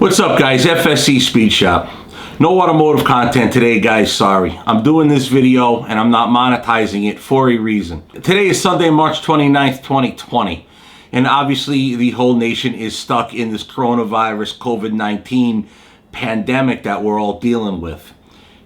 What's up, guys? FSC Speed Shop. No automotive content today, guys. Sorry. I'm doing this video and I'm not monetizing it for a reason. Today is Sunday, March 29th, 2020. And obviously the whole nation is stuck in this coronavirus COVID-19 pandemic that we're all dealing with.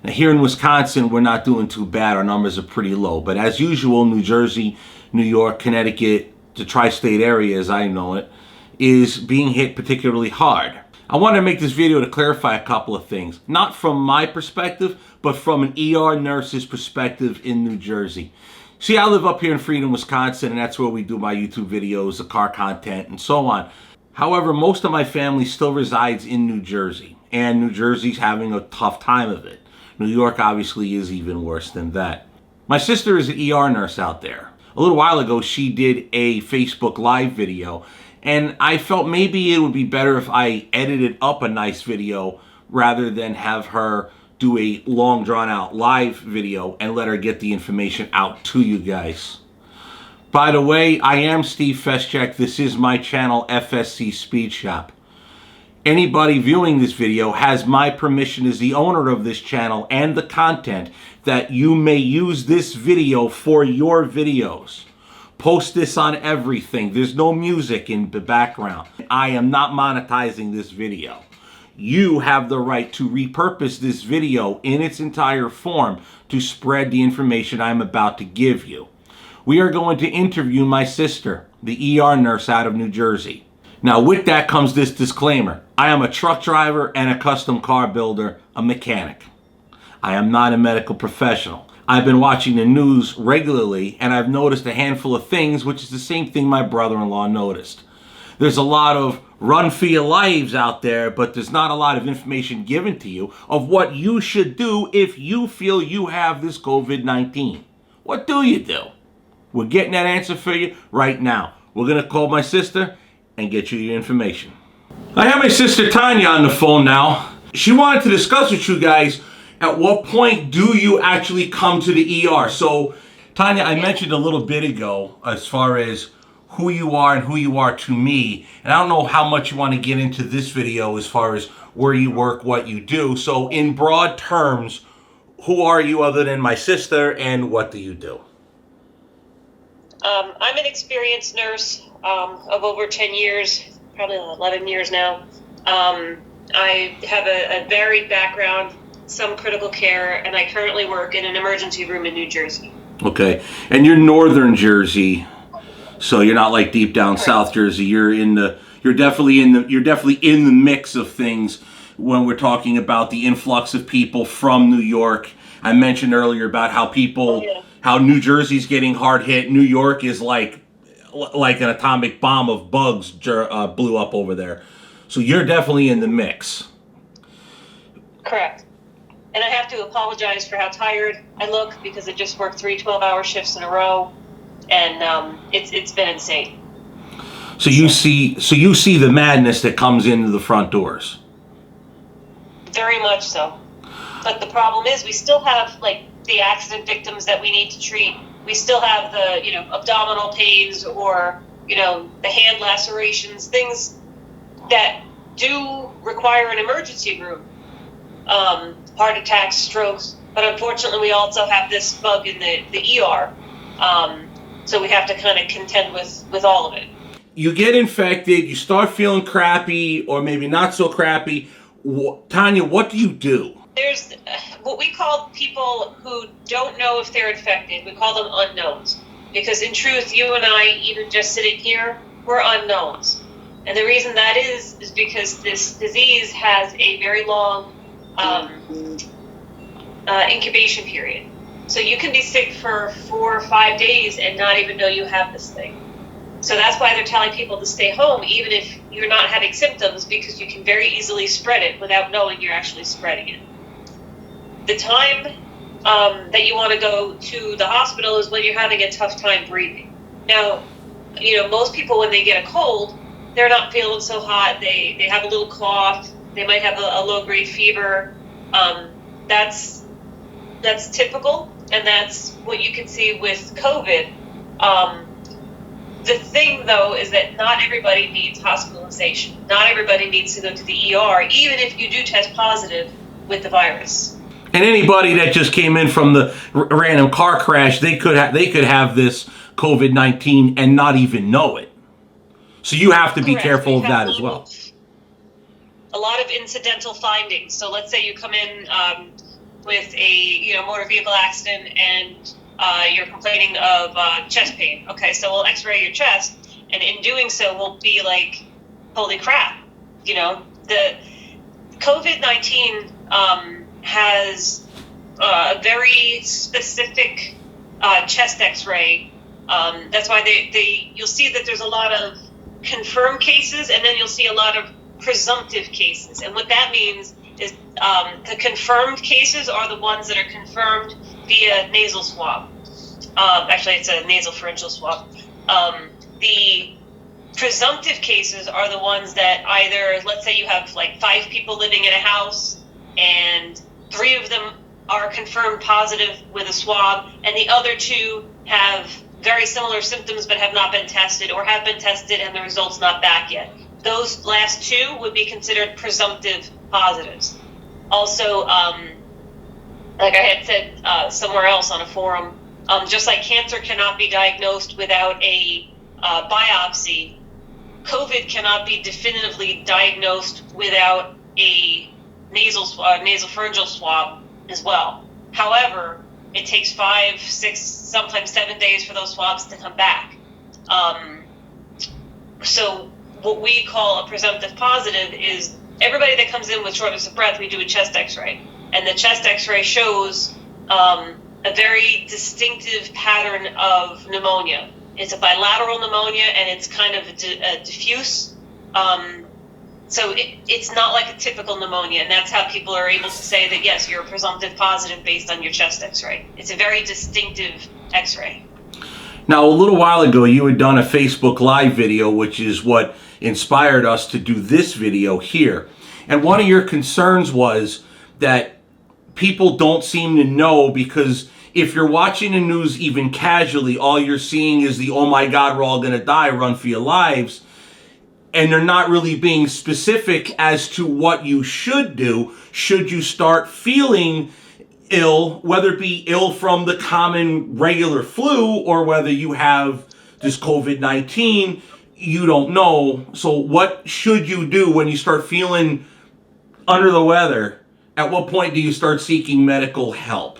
Now, here in Wisconsin, we're not doing too bad. Our numbers are pretty low. But as usual, New Jersey, New York, Connecticut, the tri-state area as I know it, is being hit particularly hard. I want to make this video to clarify a couple of things. Not from my perspective, but from an ER nurse's perspective in New Jersey. See, I live up here in Freedom, Wisconsin, and that's where we do my YouTube videos, the car content, and so on. However, most of my family still resides in New Jersey, and New Jersey's having a tough time of it. New York obviously is even worse than that. My sister is an ER nurse out there. A little while ago, she did a Facebook Live video, and I felt maybe it would be better if I edited up a nice video rather than have her do a long drawn out live video and let her get the information out to you guys. By the way, I am Steve Feschek. This is my channel, FSC Speed Shop. Anybody viewing this video has my permission as the owner of this channel and the content that you may use this video for your videos. Post this on everything. There's no music in the background. I am not monetizing this video. You have the right to repurpose this video in its entire form to spread the information I'm about to give you. We are going to interview my sister, the ER nurse out of New Jersey. Now, with that comes this disclaimer. I am a truck driver and a custom car builder, a mechanic. I am not a medical professional. I've been watching the news regularly, and I've noticed a handful of things, which is the same thing my brother-in-law noticed. There's a lot of run for your lives out there, but there's not a lot of information given to you of what you should do if you feel you have this COVID-19. What do you do? We're getting that answer for you right now. We're going to call my sister and get you your information. I have my sister Tanya on the phone now. She wanted to discuss with you guys at what point do you actually come to the ER? So, Tanya, I mentioned a little bit ago as far as who you are and who you are to me. And I don't know how much you want to get into this video as far as where you work, what you do. So, in broad terms, who are you other than my sister and what do you do? I'm an experienced nurse of over 10 years, probably 11 years now. I have a varied background, some critical care, and I currently work in an emergency room in New Jersey. Okay, and you're northern Jersey, so you're not like deep down South Jersey. You're definitely in the mix of things when we're talking about the influx of people from New York. I mentioned earlier about how New Jersey's getting hard hit. New York is like an atomic bomb of bugs blew up over there. So you're definitely in the mix. Correct. And I have to apologize for how tired I look because I just worked 3 12-hour shifts in a row, and it's been insane. So you see the madness that comes into the front doors. Very much so. But the problem is we still have like the accident victims that we need to treat. We still have the abdominal pains or the hand lacerations, things that do require an emergency room. Heart attacks, strokes, but unfortunately we also have this bug in the ER, so we have to kind of contend with all of it. You get infected, you start feeling crappy or maybe not so crappy. Tanya, what do you do? There's what we call people who don't know if they're infected. We call them unknowns, because in truth, you and I, even just sitting here, we're unknowns. And the reason that is because this disease has a very long incubation period. So you can be sick for 4 or 5 days and not even know you have this thing. So that's why they're telling people to stay home even if you're not having symptoms, because you can very easily spread it without knowing you're actually spreading it. The time that you want to go to the hospital is when you're having a tough time breathing. Now, most people when they get a cold, they're not feeling so hot. They have a little cough. They might have a low-grade fever. That's typical, and that's what you can see with COVID. The thing, though, is that not everybody needs hospitalization. Not everybody needs to go to the ER, even if you do test positive with the virus. And anybody that just came in from the random car crash, they could have this COVID-19 and not even know it. So you have to be Correct. careful of that as well. A lot of incidental findings. So let's say you come in with a motor vehicle accident and you're complaining of chest pain. Okay, so we'll X-ray your chest, and in doing so, we'll be like, "Holy crap!" The COVID-19 has a very specific chest X-ray. That's why you'll see that there's a lot of confirmed cases, and then you'll see a lot of presumptive cases. And what that means is the confirmed cases are the ones that are confirmed via nasal swab. Actually, it's a nasopharyngeal swab. The presumptive cases are the ones that either, let's say you have like 5 people living in a house and 3 of them are confirmed positive with a swab, and the other 2 have very similar symptoms but have not been tested, or have been tested and the result's not back yet. Those last 2 would be considered presumptive positives. Also, like I had said somewhere else on a forum, just like cancer cannot be diagnosed without a biopsy, COVID cannot be definitively diagnosed without a nasopharyngeal swab as well. However, it takes 5, 6, sometimes 7 days for those swabs to come back. So what we call a presumptive positive is everybody that comes in with shortness of breath, we do a chest X-ray. And the chest X-ray shows a very distinctive pattern of pneumonia. It's a bilateral pneumonia, and it's kind of a diffuse. So it's not like a typical pneumonia, and that's how people are able to say that, yes, you're a presumptive positive based on your chest X-ray. It's a very distinctive X-ray. Now, a little while ago, you had done a Facebook Live video, which is what inspired us to do this video here. And one of your concerns was that people don't seem to know, because if you're watching the news even casually, all you're seeing is the, "oh my God, we're all going to die, run for your lives." And they're not really being specific as to what you should do should you start feeling ill, whether it be ill from the common regular flu or whether you have this COVID-19, you don't know. So what should you do when you start feeling under the weather? At what point do you start seeking medical help?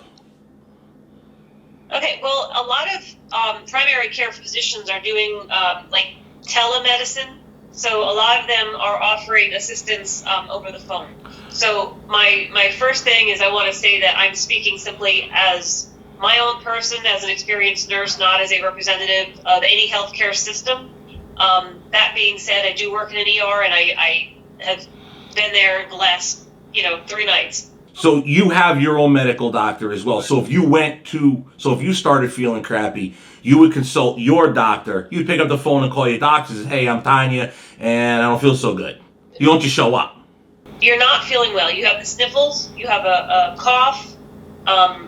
Okay, well, a lot of primary care physicians are doing like telemedicine. So a lot of them are offering assistance over the phone. So my first thing is I want to say that I'm speaking simply as my own person, as an experienced nurse, not as a representative of any healthcare system. That being said, I do work in an ER, and I have been there the last 3 nights. So you have your own medical doctor as well. So if you started feeling crappy, you would consult your doctor. You'd pick up the phone and call your doctor and say, "Hey, I'm Tanya, and I don't feel so good." You don't just show up. You're not feeling well. You have the sniffles. You have a cough,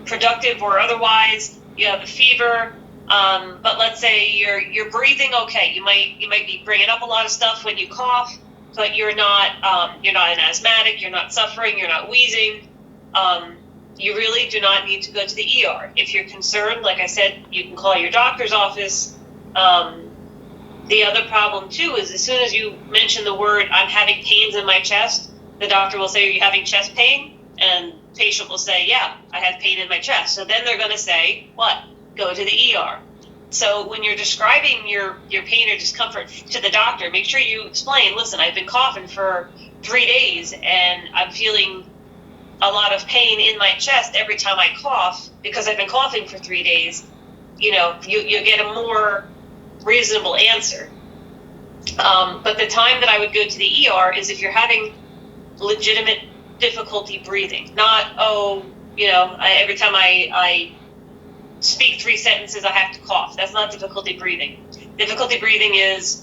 productive or otherwise. You have a fever. But let's say you're breathing okay. You might be bringing up a lot of stuff when you cough, but you're not an asthmatic. You're not suffering. You're not wheezing. You really do not need to go to the ER. If you're concerned, like I said, you can call your doctor's office. The other problem, too, is as soon as you mention the word, "I'm having pains in my chest," the doctor will say, "Are you having chest pain?" And the patient will say, "Yeah, I have pain in my chest." So then they're going to say, what? Go to the ER. So when you're describing your pain or discomfort to the doctor, make sure you explain, "Listen, I've been coughing for 3 days, and I'm feeling a lot of pain in my chest every time I cough because I've been coughing for 3 days." You get a more reasonable answer. But the time that I would go to the ER is if you're having legitimate difficulty breathing. Not, every time I speak 3 sentences, I have to cough. That's not difficulty breathing. Difficulty breathing is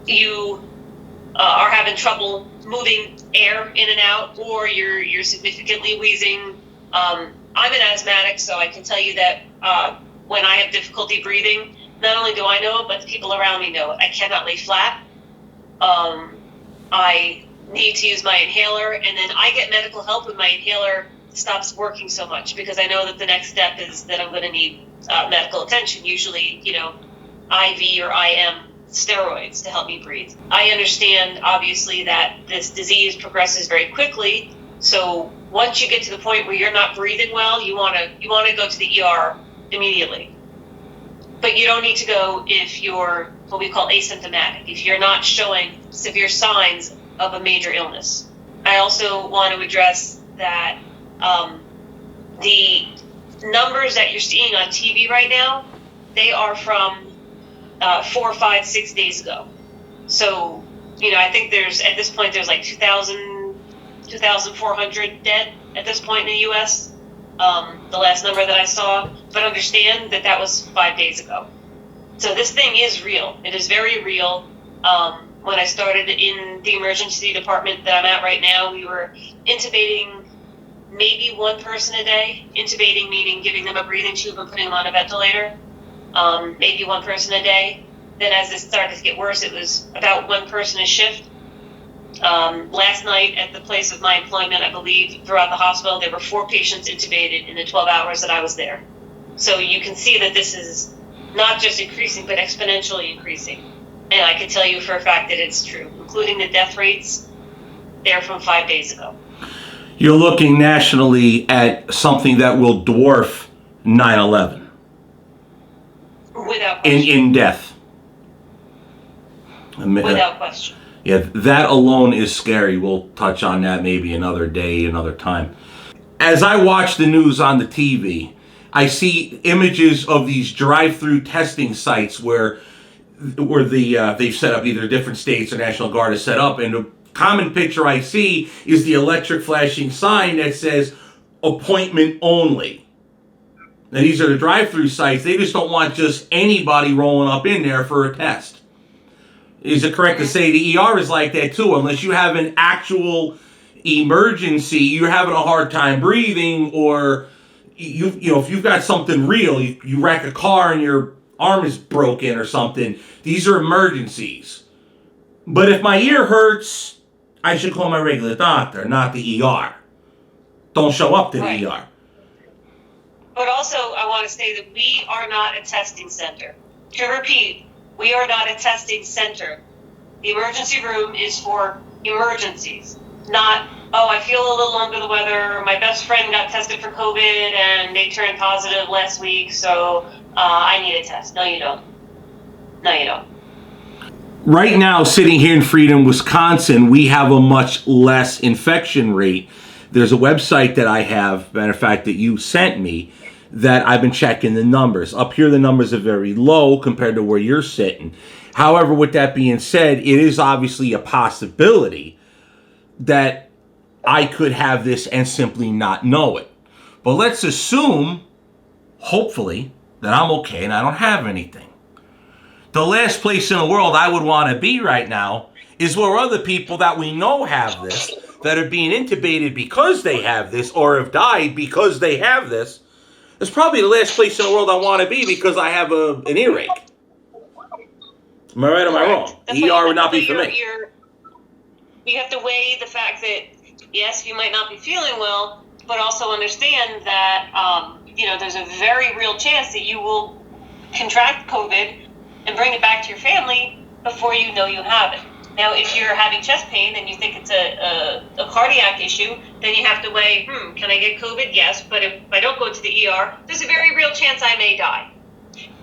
you are having trouble moving air in and out, or you're significantly wheezing. I'm an asthmatic, so I can tell you that when I have difficulty breathing, not only do I know it, but the people around me know it. I cannot lay flat. I need to use my inhaler, and then I get medical help when my inhaler stops working so much, because I know that the next step is that I'm going to need medical attention, usually, IV or IM steroids to help me breathe. I understand, obviously, that this disease progresses very quickly, so once you get to the point where you're not breathing well, you want to go to the ER immediately. But you don't need to go if you're what we call asymptomatic, if you're not showing severe signs of a major illness. I also want to address that the numbers that you're seeing on TV right now, they are from 4, 5, 6 days ago. So, I think at this point, there's like 2,400 dead at this point in the U.S., the last number that I saw. But understand that was 5 days ago. So this thing is real. It is very real. When I started in the emergency department that I'm at right now, we were intubating maybe one person a day. Intubating meaning giving them a breathing tube and putting them on a ventilator. Maybe one person a day. Then as it started to get worse, it was about one person a shift. Last night at the place of my employment, I believe, throughout the hospital, there were 4 patients intubated in the 12 hours that I was there. So you can see that this is not just increasing, but exponentially increasing. And I can tell you for a fact that it's true, including the death rates. They're from 5 days ago. You're looking nationally at something that will dwarf 9/11 without question. In death. Without question. Yeah, that alone is scary. We'll touch on that maybe another day, another time. As I watch the news on the TV, I see images of these drive-through testing sites where they've set up, either different states or National Guard has set up, and the common picture I see is the electric flashing sign that says appointment only. Now, these are the drive-through sites. They just don't want just anybody rolling up in there for a test. Is it correct to say the ER is like that too? Unless you have an actual emergency, you're having a hard time breathing, or if you've got something real, you wreck a car and your arm is broken or something, these are emergencies. But if my ear hurts, I should call my regular doctor, not the ER. Don't show up to the ER. But also, I want to say that we are not a testing center. To repeat, we are not a testing center. The emergency room is for emergencies, not, I feel a little under the weather, my best friend got tested for COVID and they turned positive last week, so I need a test. No, you don't. No, you don't. Right now, sitting here in Freedom, Wisconsin, we have a much less infection rate. There's a website that I have, matter of fact, that you sent me, that I've been checking the numbers. Up here, the numbers are very low compared to where you're sitting. However, with that being said, it is obviously a possibility that I could have this and simply not know it. But let's assume, hopefully, that I'm okay and I don't have anything. The last place in the world I would want to be right now is where other people that we know have this, that are being intubated because they have this, or have died because they have this. It's probably the last place in the world I want to be because I have an earache. Am I right or am I wrong? The ER would not be for me. You have to weigh the fact that, yes, you might not be feeling well, but also understand that, there's a very real chance that you will contract COVID and bring it back to your family before you know you have it. Now, if you're having chest pain and you think it's a cardiac issue, then you have to weigh, can I get COVID? Yes, but if I don't go to the ER, there's a very real chance I may die.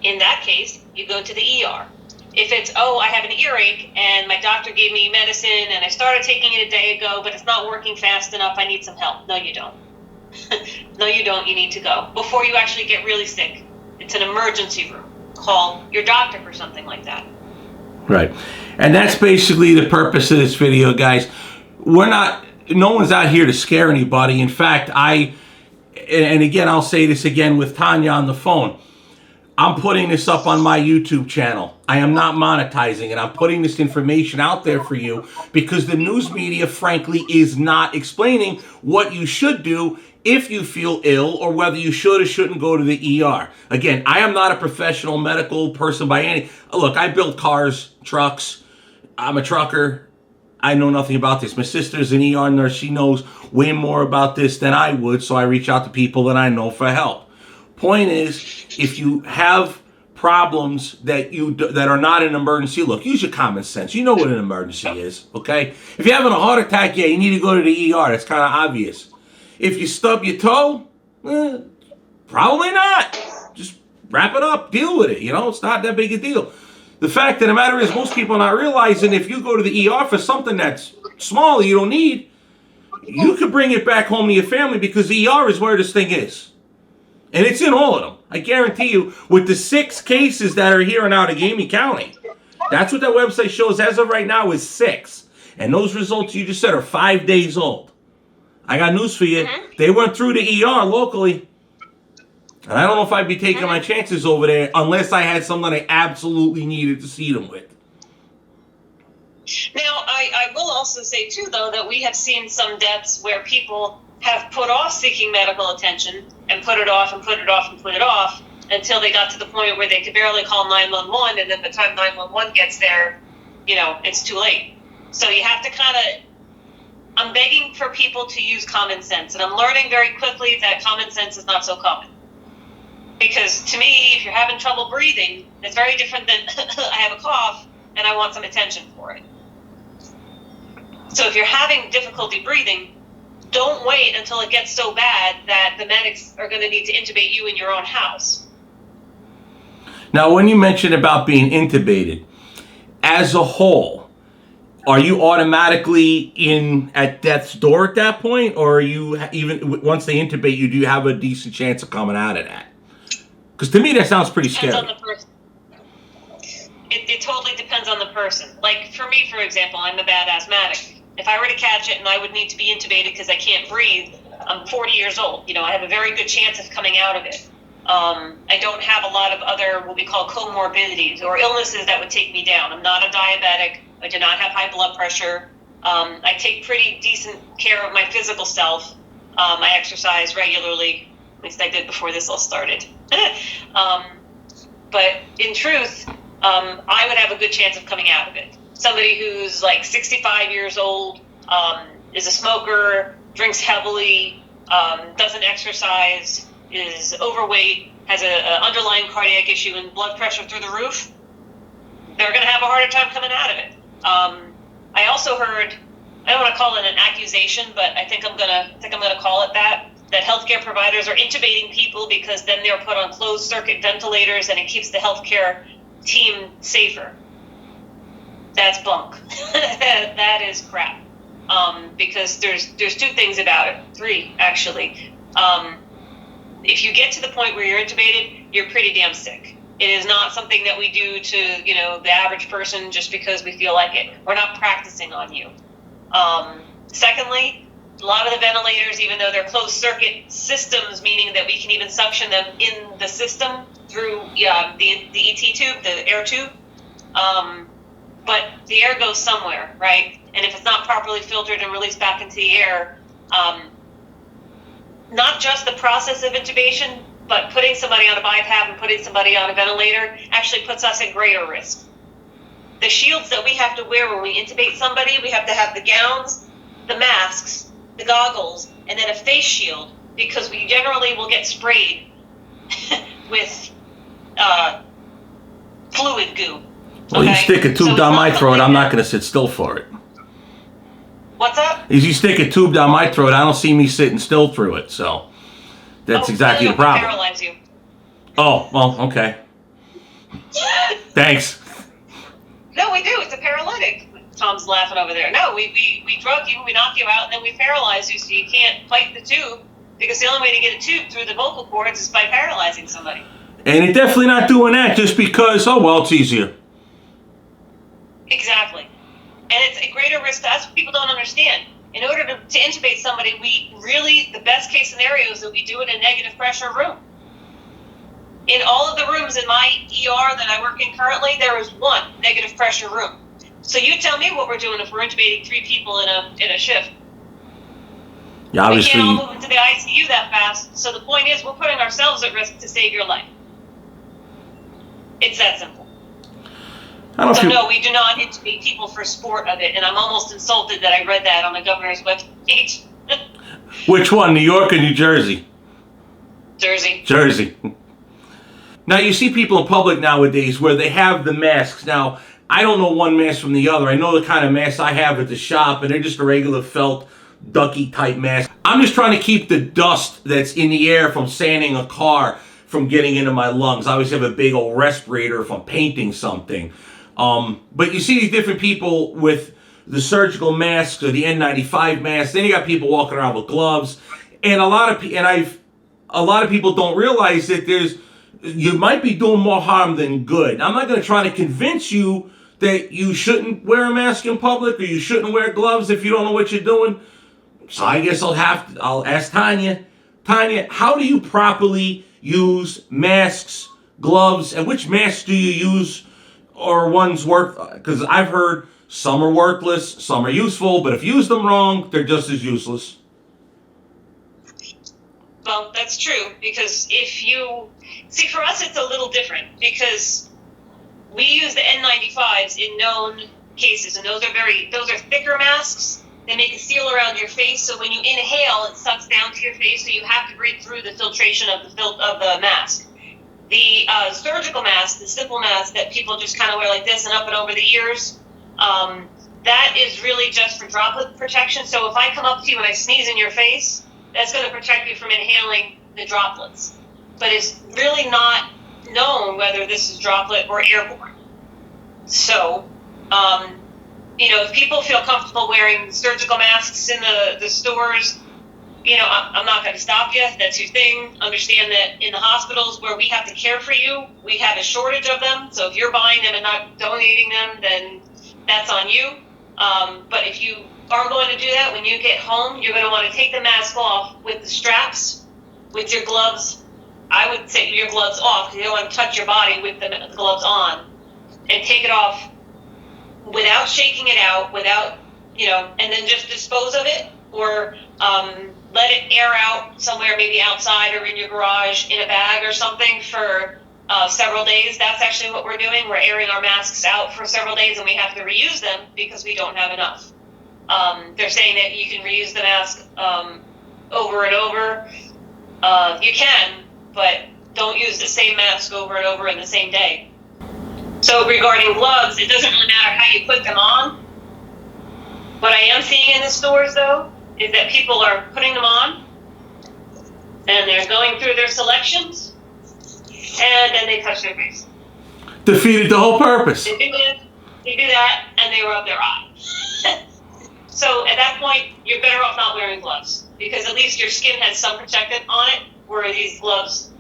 In that case, you go to the ER. If it's, I have an earache and my doctor gave me medicine and I started taking it a day ago, but it's not working fast enough, I need some help. No, you don't. No, you don't. You need to go before you actually get really sick. It's an emergency room. Call your doctor for something like that. Right. And that's basically the purpose of this video, guys. No one's out here to scare anybody. In fact, and again, I'll say this again with Tanya on the phone. I'm putting this up on my YouTube channel. I am not monetizing it. I'm putting this information out there for you because the news media, frankly, is not explaining what you should do if you feel ill or whether you should or shouldn't go to the ER. Again, I am not a professional medical person by any... Look, I build cars, trucks. I'm a trucker. I know nothing about this. My sister's an ER nurse. She knows way more about this than I would, so I reach out to people that I know for help. Point is, if you have problems that are not an emergency, look, use your common sense. You know what an emergency is, okay? If you're having a heart attack, yeah, you need to go to the ER. That's kind of obvious. If you stub your toe, probably not. Just wrap it up, deal with it. You know, it's not that big a deal. The fact of the matter is, most people are not realizing if you go to the ER for something that's small you don't need, you could bring it back home to your family because the ER is where this thing is. And it's in all of them. I guarantee you, with the 6 cases that are here in Outagamie County, that's what that website shows as of right now is 6. And those results you just said are 5 days old. I got news for you. They went through the ER locally. And I don't know if I'd be taking my chances over there unless I had someone I absolutely needed to see them with. Now, I will also say, too, though, that we have seen some deaths where people have put off seeking medical attention and put it off and put it off and put it off until they got to the point where they could barely call 911, and then by the time 911 gets there, you know, it's too late. So you have to kind of... I'm begging for people to use common sense, and I'm learning very quickly that common sense is not so common. Because to me, if you're having trouble breathing, it's very different than I have a cough and I want some attention for it. So if you're having difficulty breathing, don't wait until it gets so bad that the medics are going to need to intubate you in your own house. Now, when you mentioned about being intubated, as a whole, are you automatically in at death's door at that point? Or are you, even once they intubate you, do you have a decent chance of coming out of that? Because to me, that sounds pretty scary. Depends on the person. It totally depends on the person. Like, for me, for example, I'm a bad asthmatic. If I were to catch it and I would need to be intubated because I can't breathe, I'm 40 years old. You know, I have a very good chance of coming out of it. I don't have a lot of other, what we call comorbidities or illnesses that would take me down. I'm not a diabetic. I do not have high blood pressure. I take pretty decent care of my physical self. I exercise regularly. At least I did before this all started. But in truth, I would have a good chance of coming out of it. Somebody who's like 65 years old, is a smoker, drinks heavily, doesn't exercise, is overweight, has an underlying cardiac issue and blood pressure through the roof, they're going to have a harder time coming out of it. I also heard, I don't want to call it an accusation, but I think I'm gonna call it that healthcare providers are intubating people because then they're put on closed circuit ventilators and it keeps the healthcare team safer. That's bunk. That is crap. Because there's 2 things about it, 3 actually. If you get to the point where you're intubated, you're pretty damn sick. It is not something that we do to, you know, the average person just because we feel like it. We're not practicing on you. Secondly, a lot of the ventilators, even though they're closed circuit systems, meaning that we can even suction them in the system through the ET tube, the air tube, but the air goes somewhere, right? And if it's not properly filtered and released back into the air, not just the process of intubation, but putting somebody on a BiPAP and putting somebody on a ventilator actually puts us at greater risk. The shields that we have to wear when we intubate somebody, we have to have the gowns, the masks, the goggles, and then a face shield, because we generally will get sprayed with fluid goo. Well, you stick a tube down my throat, I'm not going to sit still for it. What's up? If you stick a tube down my throat, I don't see me sitting still through it, so that's exactly the problem. Paralyze you. Oh, well, okay. Thanks. No, we do. It's a paralytic. Tom's laughing over there. No, we drug you, we knock you out, and then we paralyze you so you can't fight the tube, because the only way to get a tube through the vocal cords is by paralyzing somebody. And you're definitely not doing that just because, oh, well, it's easier. Exactly. And it's a greater risk to us. People don't understand. In order to intubate somebody, the best case scenario is that we do it in a negative pressure room. In all of the rooms in my ER that I work in currently, there is one negative pressure room. So you tell me what we're doing if we're intubating 3 people in a shift. Yeah, obviously. We can't all move into the ICU that fast. So the point is, we're putting ourselves at risk to save your life. It's that simple. So no, we do not intubate people for sport of it, and I'm almost insulted that I read that on the governor's webpage. Which one, New York or New Jersey? Jersey. Jersey. Now, you see people in public nowadays where they have the masks. Now, I don't know one mask from the other. I know the kind of masks I have at the shop, and they're just a regular felt, ducky-type mask. I'm just trying to keep the dust that's in the air from sanding a car from getting into my lungs. I always have a big old respirator if I'm painting something. But you see these different people with the surgical masks or the N95 masks. Then you got people walking around with gloves, and a lot of people don't realize that you might be doing more harm than good. I'm not going to try to convince you that you shouldn't wear a mask in public or you shouldn't wear gloves if you don't know what you're doing. So I guess I'll ask Tanya. Tanya, how do you properly use masks, gloves, and which masks do you use? Or ones work, because I've heard some are worthless, some are useful, but if you use them wrong, they're just as useless. Well, that's true, because see, for us it's a little different, because we use the N95s in known cases, and those are thicker masks. They make a seal around your face, so when you inhale, it sucks down to your face, so you have to breathe through the filtration of the mask. The surgical mask, the simple mask that people just kind of wear like this and up and over the ears, that is really just for droplet protection. So if I come up to you and I sneeze in your face, that's going to protect you from inhaling the droplets. But it's really not known whether this is droplet or airborne. So, if people feel comfortable wearing surgical masks in the stores, I'm not going to stop you. That's your thing. Understand that in the hospitals where we have to care for you, we have a shortage of them. So if you're buying them and not donating them, then that's on you. But if you are going to do that, when you get home, you're going to want to take the mask off with the straps, with your gloves. I would take your gloves off because you don't want to touch your body with the gloves on. And take it off without shaking it out, and then just dispose of it, or let it air out somewhere, maybe outside or in your garage in a bag or something for several days. That's actually what we're doing. We're airing our masks out for several days, and we have to reuse them because we don't have enough. They're saying that you can reuse the mask over and over. You can, but don't use the same mask over and over in the same day. So regarding gloves, it doesn't really matter how you put them on. What I am seeing in the stores, though, is that people are putting them on, and they're going through their selections, and then they touch their face. Defeated the whole purpose. They do that, and they rub their eye. So at that point, you're better off not wearing gloves, because at least your skin has some protectant on it, where these gloves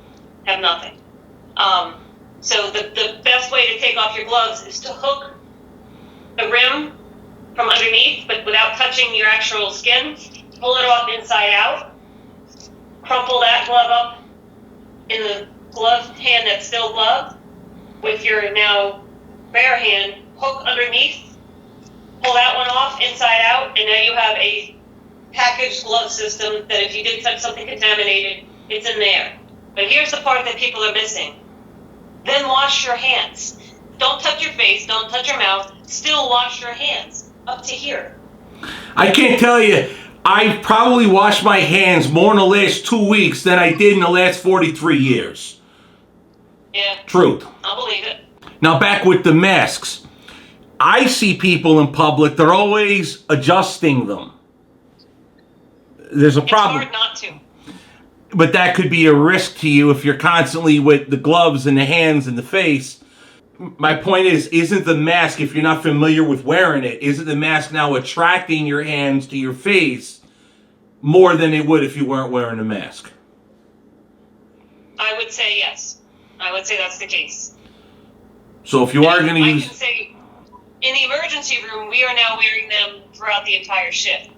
have nothing. So the best way to take off your gloves is to hook the rim from underneath, but without touching your actual skin. Pull it off inside out. Crumple that glove up in the gloved hand that's still gloved with your now bare hand. Hook underneath. Pull that one off inside out, and now you have a packaged glove system that if you did touch something contaminated, it's in there. But here's the part that people are missing. Then wash your hands. Don't touch your face, don't touch your mouth, still wash your hands up to here. I can't tell you, I probably washed my hands more in the last 2 weeks than I did in the last 43 years. Yeah. Truth. I'll believe it. Now back with the masks. I see people in public, they're always adjusting them. There's a problem. It's hard not to. But that could be a risk to you if you're constantly with the gloves in the hands and the face. My point is, isn't the mask, if you're not familiar with wearing it, isn't the mask now attracting your hands to your face more than it would if you weren't wearing a mask? I would say yes. I would say that's the case. So if you are going to use... I can say, in the emergency room, we are now wearing them throughout the entire shift.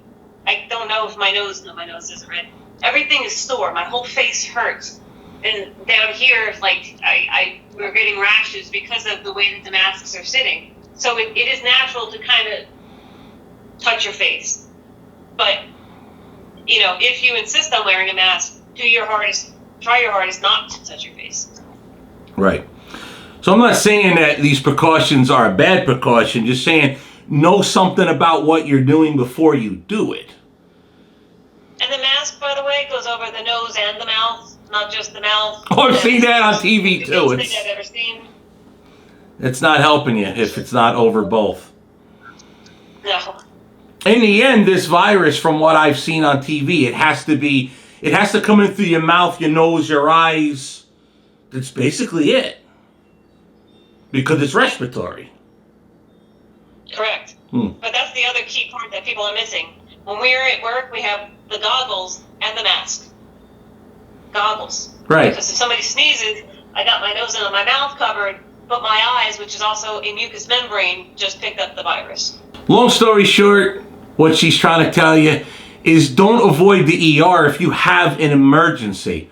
I don't know if my nose isn't red. Everything is sore. My whole face hurts And down here, like we're getting rashes because of the way that the masks are sitting. So it is natural to kind of touch your face. But, you know, if you insist on wearing a mask, try your hardest not to touch your face. Right. So I'm not saying that these precautions are a bad precaution, just saying know something about what you're doing before you do it. And the mask, by the way, goes over the nose and the mouth, not just the mouth. Oh, I've seen that on TV too. It's the biggest thing I've ever seen. It's not helping you if it's not over both. No. In the end, this virus, from what I've seen on TV, it has to come in through your mouth, your nose, your eyes. That's basically it. Because it's respiratory. Correct. But that's the other key part that people are missing. When we're at work, we have the goggles and the mask. Goggles. Right. Because if somebody sneezes, I got my nose and my mouth covered, but my eyes, which is also a mucous membrane, just picked up the virus. Long story short, what she's trying to tell you is don't avoid the ER if you have an emergency.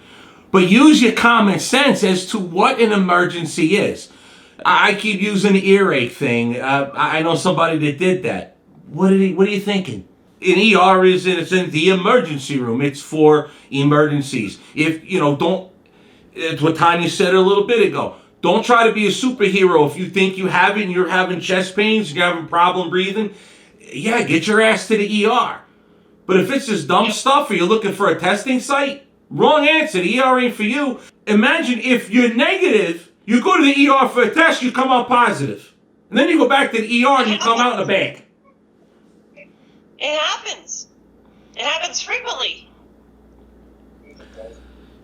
But use your common sense as to what an emergency is. I keep using the earache thing. I know somebody that did that. What are you thinking? An ER it's in the emergency room. It's for emergencies. If you know, don't. It's what Tanya said a little bit ago. Don't try to be a superhero. If you think you have it and you're having chest pains and you're having problem breathing, yeah, get your ass to the ER. But if it's just dumb stuff or you're looking for a testing site, wrong answer. The ER ain't for you. Imagine if you're negative. You go to the ER for a test, you come out positive. And then you go back to the ER and you come out in a bag. It happens. It happens frequently.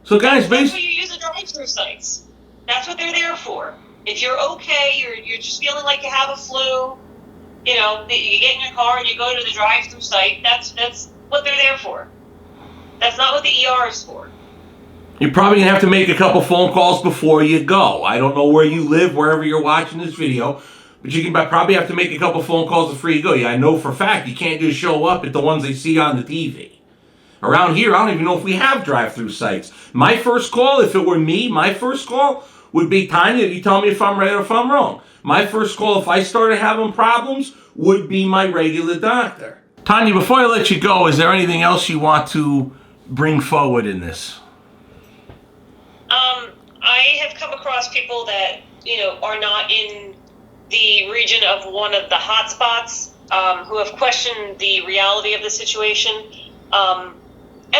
So guys, that's why you use the drive-through sites. That's what they're there for. If you're okay, you're just feeling like you have a flu, you know, you get in your car and you go to the drive-through site, that's what they're there for. That's not what the ER is for. You're probably going to have to make a couple phone calls before you go. I don't know where you live, wherever you're watching this video, but you can probably have to make a couple phone calls before you go. Yeah, I know for a fact you can't just show up at the ones they see on the TV. Around here, I don't even know if we have drive-through sites. My first call, if it were me, my first call would be, Tanya, you tell me if I'm right or if I'm wrong. My first call, if I started having problems, would be my regular doctor. Tanya, before I let you go, is there anything else you want to bring forward in this? I have come across people that, you know, are not in the region of one of the hot spots, who have questioned the reality of the situation. And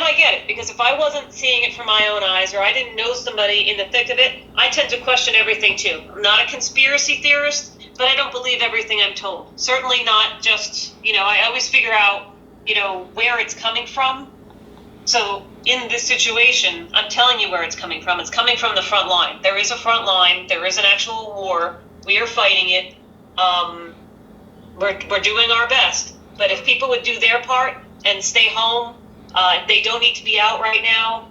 I get it, because if I wasn't seeing it from my own eyes or I didn't know somebody in the thick of it, I tend to question everything too. I'm not a conspiracy theorist, but I don't believe everything I'm told. Certainly not just, you know, I always figure out, you know, where it's coming from. So in this situation, I'm telling you where it's coming from. It's coming from the front line. There is a front line. There is an actual war. We are fighting it. We're doing our best. But if people would do their part and stay home, they don't need to be out right now.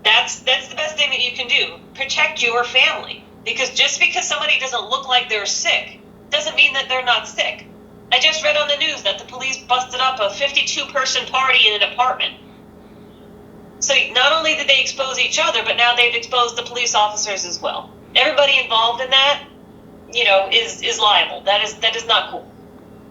That's the best thing that you can do. Protect your family. Because just because somebody doesn't look like they're sick doesn't mean that they're not sick. I just read on the news that the police busted up a 52-person party in an apartment. So not only did they expose each other, but now they've exposed the police officers as well. Everybody involved in that, you know, is liable. That is not cool.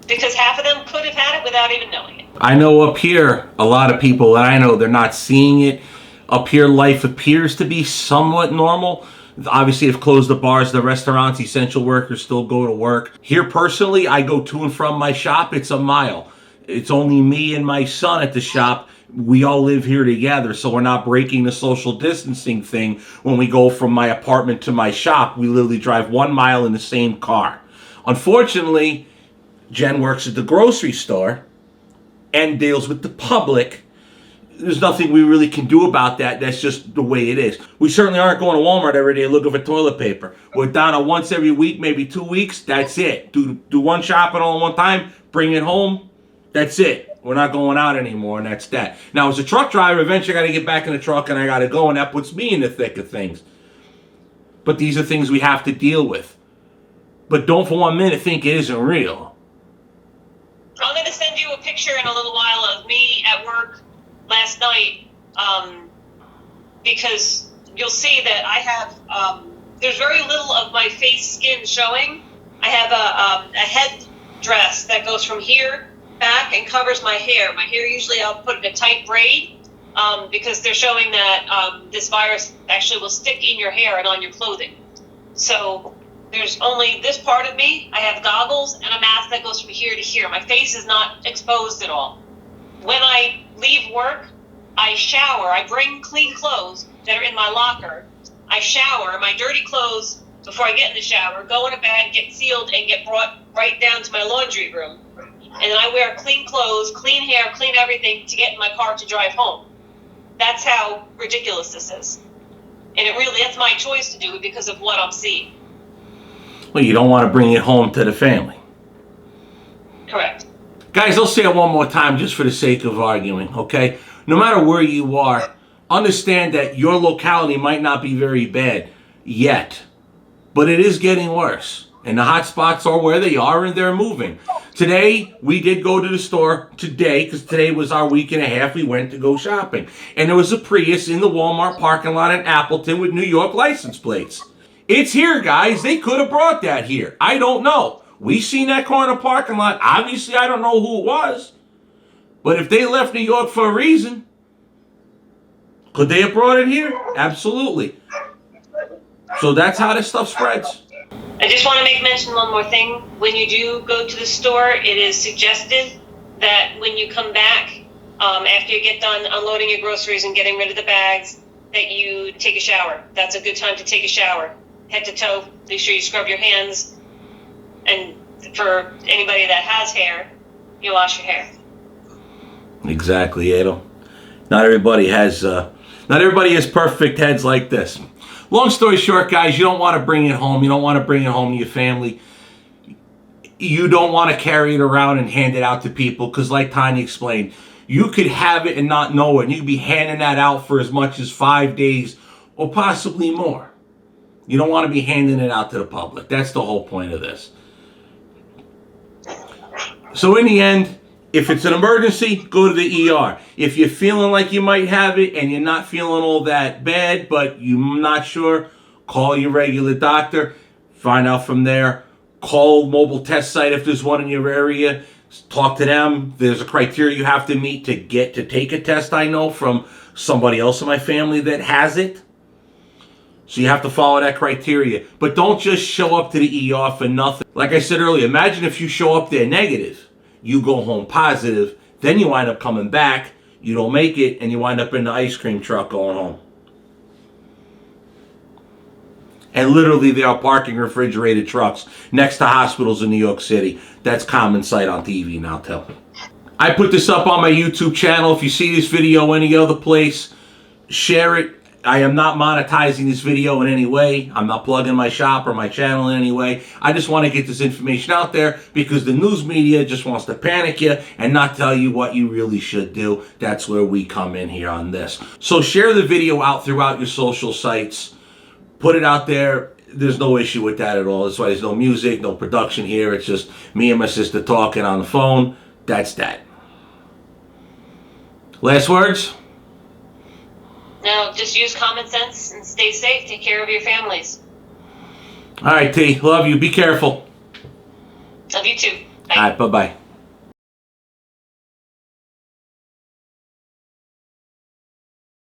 Because half of them could have had it without even knowing it. I know up here, a lot of people that I know, they're not seeing it. Up here, life appears to be somewhat normal. Obviously, they've closed the bars, the restaurants, essential workers still go to work. Here, personally, I go to and from my shop. It's a mile. It's only me and my son at the shop. We all live here together, so we're not breaking the social distancing thing. When we go from my apartment to my shop, we literally drive 1 mile in the same car. Unfortunately, Jen works at the grocery store and deals with the public. There's nothing we really can do about that. That's just the way it is. We certainly aren't going to Walmart every day looking for toilet paper. We're down to once every week, maybe 2 weeks. That's it. Do one shopping all at one time, bring it home. That's it. We're not going out anymore, and that's that. Now, as a truck driver, eventually I got to get back in the truck and I got to go, and that puts me in the thick of things. But these are things we have to deal with. But don't for 1 minute think it isn't real. I'm going to send you a picture in a little while of me at work last night, because you'll see that I have, there's very little of my face skin showing. I have a head dress that goes from here back and covers my hair. My hair usually I'll put in a tight braid because they're showing that this virus actually will stick in your hair and on your clothing. So there's only this part of me. I have goggles and a mask that goes from here to here. My face is not exposed at all. When I leave work, I shower. I bring clean clothes that are in my locker. I shower. My dirty clothes, before I get in the shower, go in a bag, get sealed, and get brought right down to my laundry room. And then I wear clean clothes, clean hair, clean everything to get in my car to drive home. That's how ridiculous this is. And it really, that's my choice to do it because of what I'm seeing. Well, you don't want to bring it home to the family. Correct. Guys, I'll say it one more time just for the sake of arguing, okay? No matter where you are, understand that your locality might not be very bad yet, but it is getting worse. And the hot spots are where they are, and they're moving. Today, we did go to the store today, because today was our week and a half. We went to go shopping. And there was a Prius in the Walmart parking lot in Appleton with New York license plates. It's here, guys. They could have brought that here. I don't know. We seen that car in the parking lot. Obviously, I don't know who it was. But if they left New York for a reason, could they have brought it here? Absolutely. So that's how this stuff spreads. I just want to make mention one more thing. When you do go to the store, it is suggested that when you come back, after you get done unloading your groceries and getting rid of the bags, that you take a shower. That's a good time to take a shower. Head to toe, make sure you scrub your hands. And for anybody that has hair, you wash your hair. Exactly, Ado. Not everybody has perfect heads like this. Long story short, guys, you don't want to bring it home. You don't want to bring it home to your family. You don't want to carry it around and hand it out to people because, like Tanya explained, you could have it and not know it. And you could be handing that out for as much as 5 days or possibly more. You don't want to be handing it out to the public. That's the whole point of this. So in the end, if it's an emergency, go to the ER. If you're feeling like you might have it and you're not feeling all that bad, but you're not sure, call your regular doctor. Find out from there. Call mobile test site if there's one in your area. Talk to them. There's a criteria you have to meet to get to take a test, I know, from somebody else in my family that has it. So you have to follow that criteria. But don't just show up to the ER for nothing. Like I said earlier, imagine if you show up there negative. You go home positive, then you wind up coming back, you don't make it, and you wind up in the ice cream truck going home. And literally there are parking refrigerated trucks next to hospitals in New York City. That's common sight on TV now, tell. I put this up on my YouTube channel. If you see this video any other place, share it. I am not monetizing this video in any way. I'm not plugging my shop or my channel in any way. I just want to get this information out there because the news media just wants to panic you and not tell you what you really should do. That's where we come in here on this. So share the video out throughout your social sites. Put it out there. There's no issue with that at all. That's why there's no music, no production here. It's just me and my sister talking on the phone. That's that. Last words? No, just use common sense and stay safe. Take care of your families. All right, T. Love you. Be careful. Love you too. Bye. All right, bye-bye.